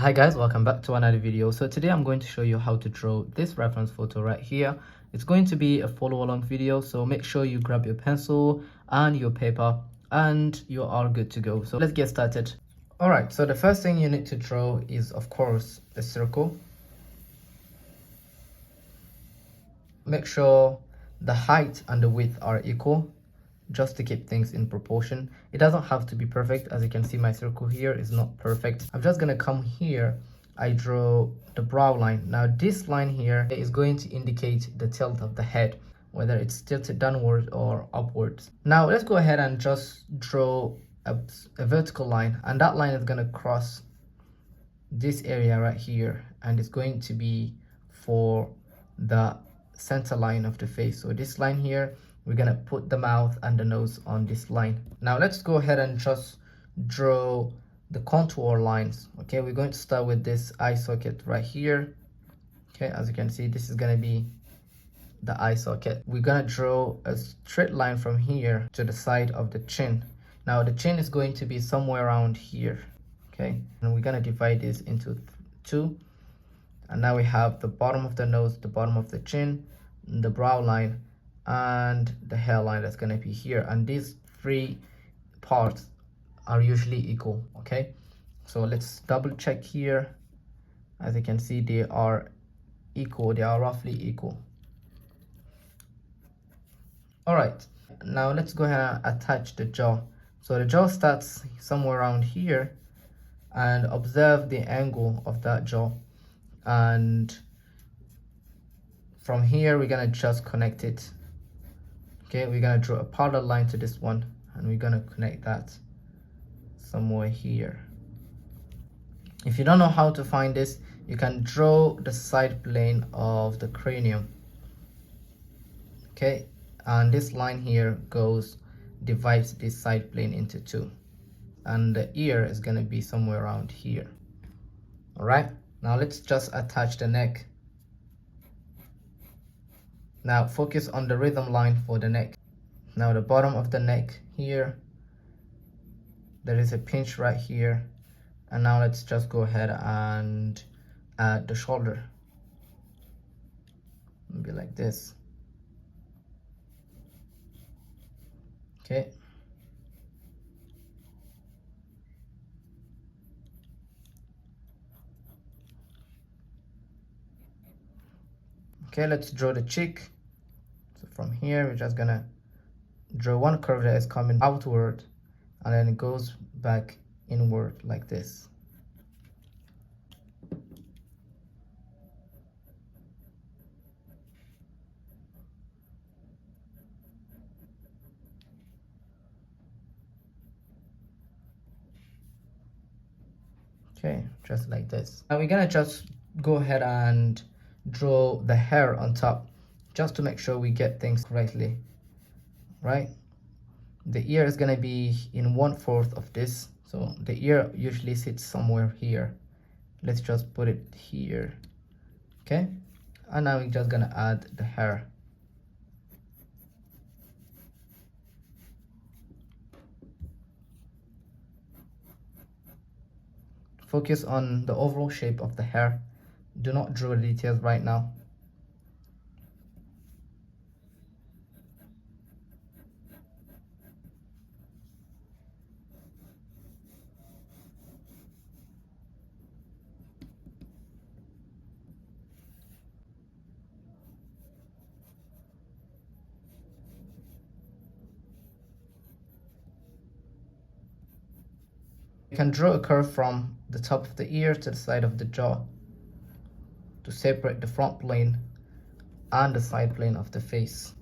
Hi guys, welcome back to another video. So today I'm going to show you how to draw this reference photo right here. It's going to be a follow along video, so make sure you grab your pencil and your paper and you are good to go. So let's get started. All right, so the first thing you need to draw is of course a circle. Make sure the height and the width are equal, just to keep things in proportion. It doesn't have to be perfect. As you can see, my circle here is not perfect. I'm just gonna come here. I draw the brow line. Now this line here is going to indicate the tilt of the head, whether it's tilted downwards or upwards. Now let's go ahead and just draw a vertical line, and that line is gonna cross this area right here, and it's going to be for the center line of the face. So this line here, we're gonna put the mouth and the nose on this line. Now let's go ahead and just draw the contour lines. Okay, we're going to start with this eye socket right here. Okay, as you can see, this is gonna be the eye socket. We're gonna draw a straight line from here to the side of the chin. Now the chin is going to be somewhere around here. Okay, and we're gonna divide this into two, and now we have the bottom of the nose, the bottom of the chin, the brow line, and the hairline that's going to be here. And these three parts are usually equal. Okay, so let's double check here. As you can see, they are equal, they are roughly equal. All right, now let's go ahead and attach the jaw. So the jaw starts somewhere around here, and observe the angle of that jaw, and from here we're gonna just connect it. Okay, we're gonna draw a parallel line to this one, and we're gonna connect that somewhere here. If you don't know how to find this, you can draw the side plane of the cranium. Okay, and this line here divides this side plane into two, and the ear is gonna be somewhere around here. All right, now let's just attach the neck. Now focus on the rhythm line for the neck. Now the bottom of the neck here, there is a pinch right here, and now let's just go ahead and add the shoulder. It'll be like this. Okay. Okay, let's draw the cheek. So from here, we're just gonna draw one curve that is coming outward, and then it goes back inward like this. Okay, just like this. Now we're gonna just go ahead and draw the hair on top, just to make sure we get things correctly, right? The ear is gonna be in 1/4 of this, so the ear usually sits somewhere here. Let's just put it here. Okay, and now we're just gonna add the hair. Focus on the overall shape of the hair. Do not draw the details right now. You can draw a curve from the top of the ear to the side of the jaw to separate the front plane and the side plane of the face.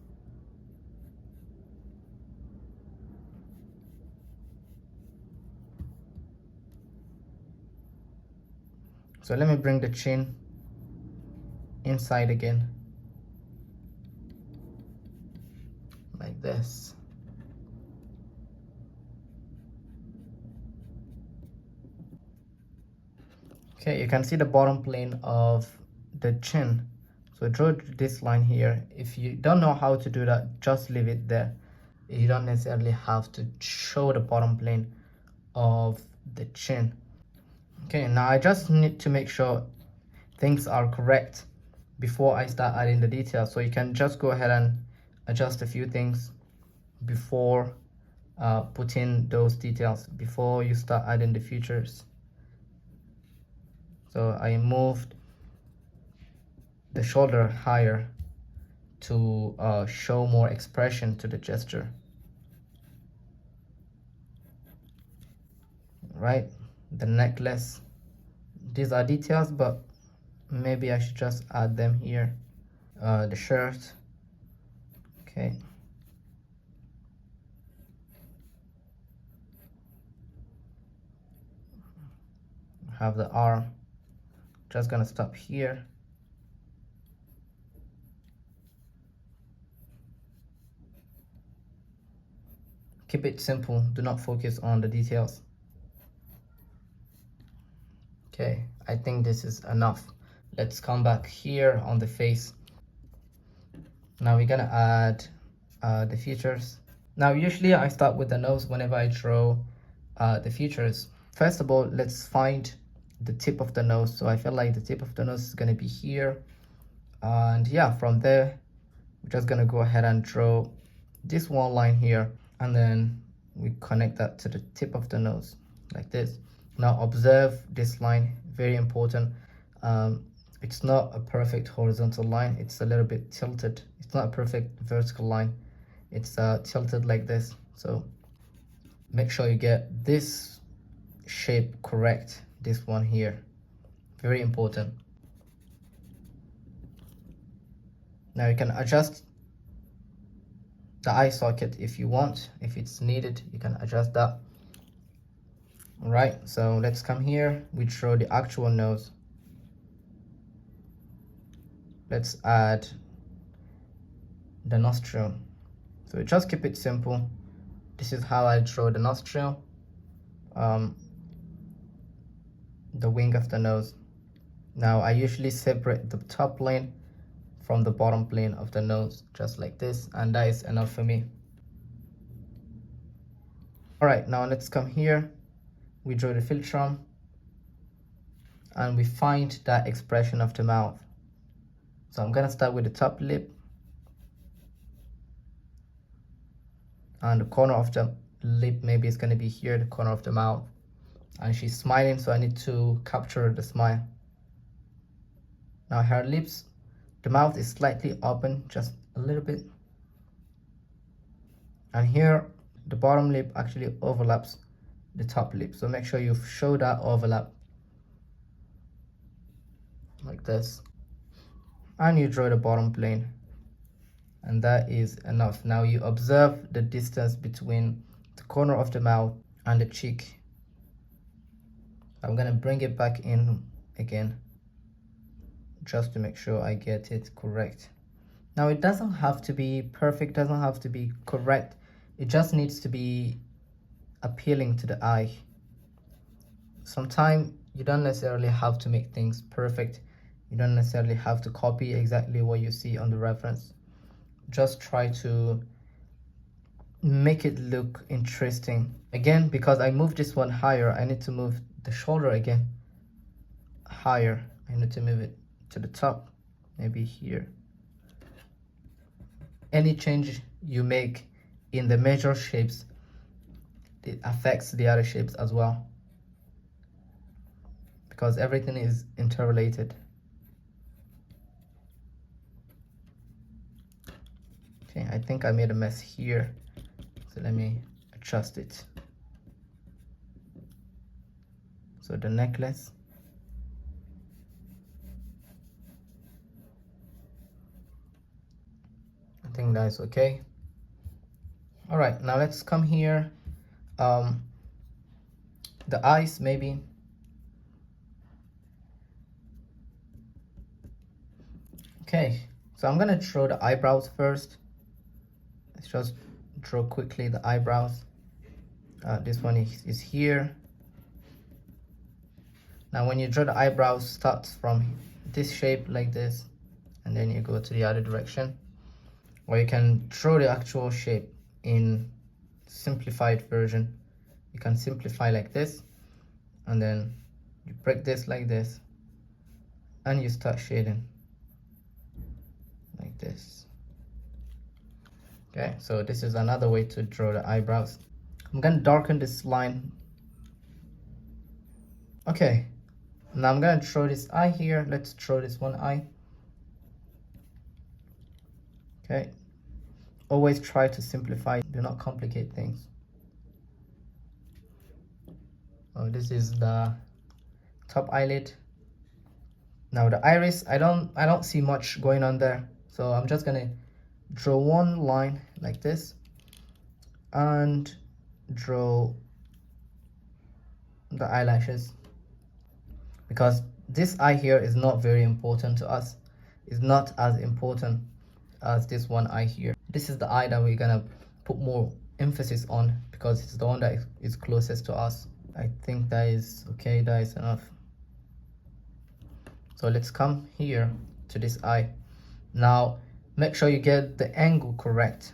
So let me bring the chin inside again, like this. Okay, you can see the bottom plane of the chin. So draw this line here. If you don't know how to do that, just leave it there. You don't necessarily have to show the bottom plane of the chin. Okay, now I just need to make sure things are correct before I start adding the details. So you can just go ahead and adjust a few things before put in those details, before you start adding the features. So I moved the shoulder higher to show more expression to the gesture. Right, the necklace, these are details, but maybe I should just add them here. The shirt, okay. Have the arm, just gonna stop here. Keep it simple, do not focus on the details. Okay, I think this is enough. Let's come back here on the face. Now we're gonna add the features. Now usually I start with the nose whenever I draw the features. First of all, let's find the tip of the nose. So I feel like the tip of the nose is gonna be here. And yeah, from there, we're just gonna go ahead and draw this one line here, and then we connect that to the tip of the nose like this. Now observe this line, very important. It's not a perfect horizontal line, it's a little bit tilted. It's not a perfect vertical line, it's tilted like this. So make sure you get this shape correct, this one here, very important. Now you can adjust the eye socket if you want, if it's needed, you can adjust that. All right, so let's come here, we draw the actual nose. Let's add the nostril. So just keep it simple. This is how I draw the nostril, the wing of the nose. Now I usually separate the top plane from the bottom plane of the nose, just like this, and that is enough for me. All right, now let's come here, we draw the philtrum, and we find that expression of the mouth. So I'm gonna start with the top lip, and the corner of the lip maybe it's gonna be here, the corner of the mouth, and she's smiling, so I need to capture the smile. Now her lips, the mouth is slightly open, just a little bit, and here the bottom lip actually overlaps the top lip, so make sure you show that overlap like this, and you draw the bottom plane, and that is enough. Now you observe the distance between the corner of the mouth and the cheek. I'm gonna bring it back in again just to make sure I get it correct. Now it doesn't have to be perfect, doesn't have to be correct, it just needs to be appealing to the eye. Sometimes you don't necessarily have to make things perfect, you don't necessarily have to copy exactly what you see on the reference. Just try to make it look interesting. Again, because I moved this one higher, I need to move the shoulder again higher. I need to move it to the top, maybe here. Any change you make in the major shapes, it affects the other shapes as well, because everything is interrelated. Okay, I think I made a mess here, so let me adjust it. So the necklace, I think that's okay. All right, now let's come here. The eyes, maybe. Okay, so I'm gonna draw the eyebrows first. Let's just draw quickly the eyebrows. This one is here. Now when you draw the eyebrows, starts from this shape like this, and then you go to the other direction. Or you can draw the actual shape in simplified version. You can simplify like this, and then You break this like this, and you start shading like this. Okay, so this is another way to draw the eyebrows. I'm gonna darken this line. Okay, now I'm gonna draw this eye here. Let's draw this one eye. Okay, always try to simplify, do not complicate things. Oh, this is the top eyelid. Now the iris, I don't see much going on there, so I'm just gonna draw one line like this and draw the eyelashes, because this eye here is not very important to us. It's not as important as this one eye here. This is the eye that we're gonna put more emphasis on because it's the one that is closest to us. I think that is okay, that is enough. So let's come here to this eye. Now make sure you get the angle correct.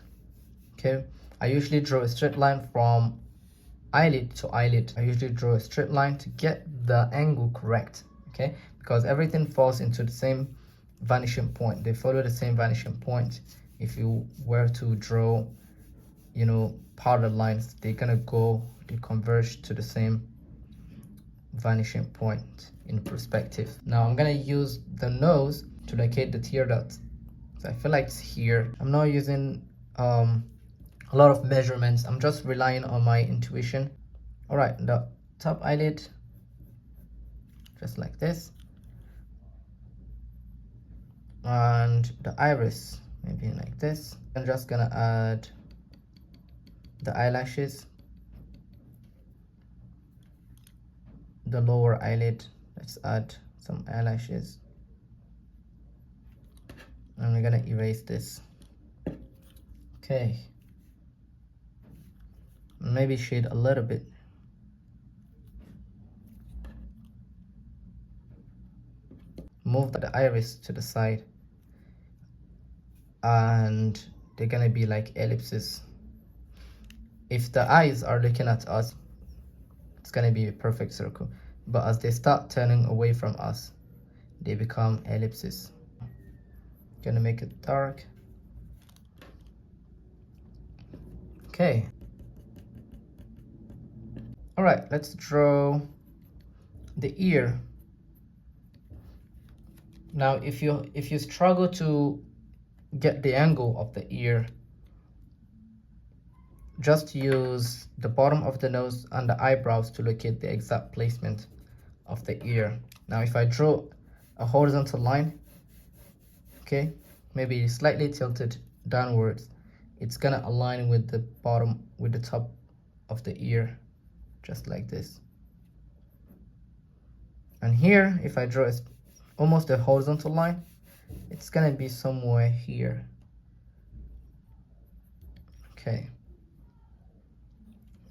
Okay, I usually draw a straight line from eyelid to eyelid. I usually draw a straight line to get the angle correct. Okay, because everything falls into the same vanishing point. They follow the same vanishing point. If you were to draw, you know, parallel lines, they converge to the same vanishing point in perspective. Now I'm gonna use the nose to locate the tear duct. So I feel like it's here. I'm not using a lot of measurements. I'm just relying on my intuition. All right, the top eyelid, just like this, and the iris maybe like this. I'm just gonna add the eyelashes, the lower eyelid. Let's add some eyelashes, and we're gonna erase this. Okay, maybe shade a little bit. Move the iris to the side, and they're gonna be like ellipses. If the eyes are looking at us, it's gonna be a perfect circle, but as they start turning away from us, they become ellipses. Gonna make it dark. Okay, all right, let's draw the ear. Now if you struggle to get the angle of the ear, just use the bottom of the nose and the eyebrows to locate the exact placement of the ear. Now if I draw a horizontal line, okay, maybe slightly tilted downwards, it's gonna align with the bottom, with the top of the ear, just like this. And here, if I draw almost a horizontal line, it's gonna be somewhere here. Okay,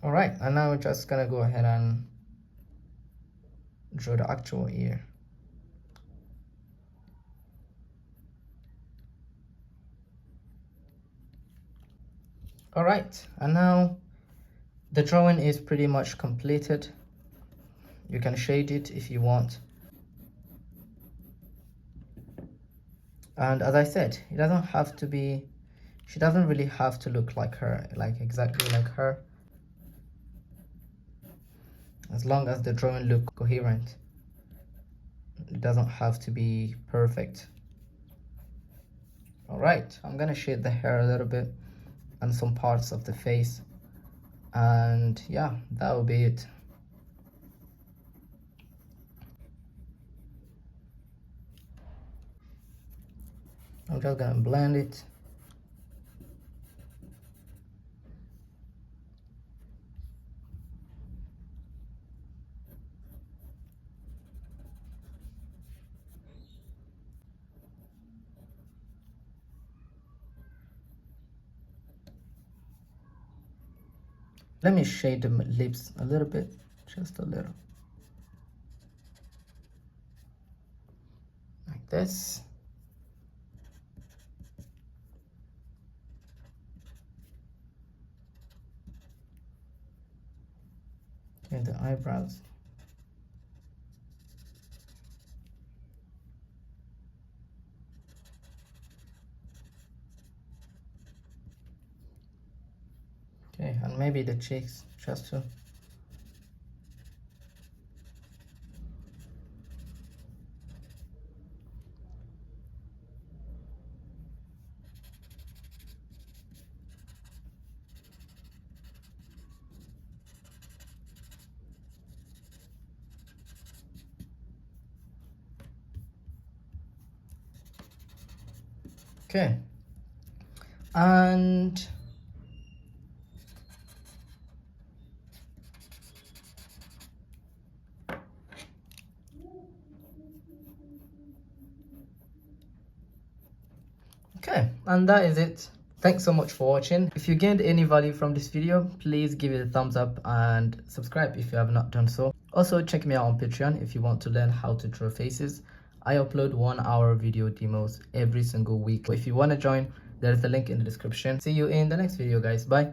all right, and now we're just gonna go ahead and draw the actual ear. All right, and now the drawing is pretty much completed. You can shade it if you want. And as I said, it doesn't have to be, she doesn't really have to look like her, like exactly like her, as long as the drawing look coherent. It doesn't have to be perfect. All right, I'm gonna shade the hair a little bit and some parts of the face, and yeah, that will be it. I'm just gonna blend it. Let me shade the lips a little bit, just a little. Like this. And the eyebrows. and maybe the cheeks just to. Okay, and okay, and that is it. Thanks so much for watching. If you gained any value from this video, please give it a thumbs up and subscribe if you have not done so. Also, check me out on Patreon if you want to learn how to draw faces. I upload 1-hour video demos every single week. If you want to join, there's a link in the description. See you in the next video, guys. Bye.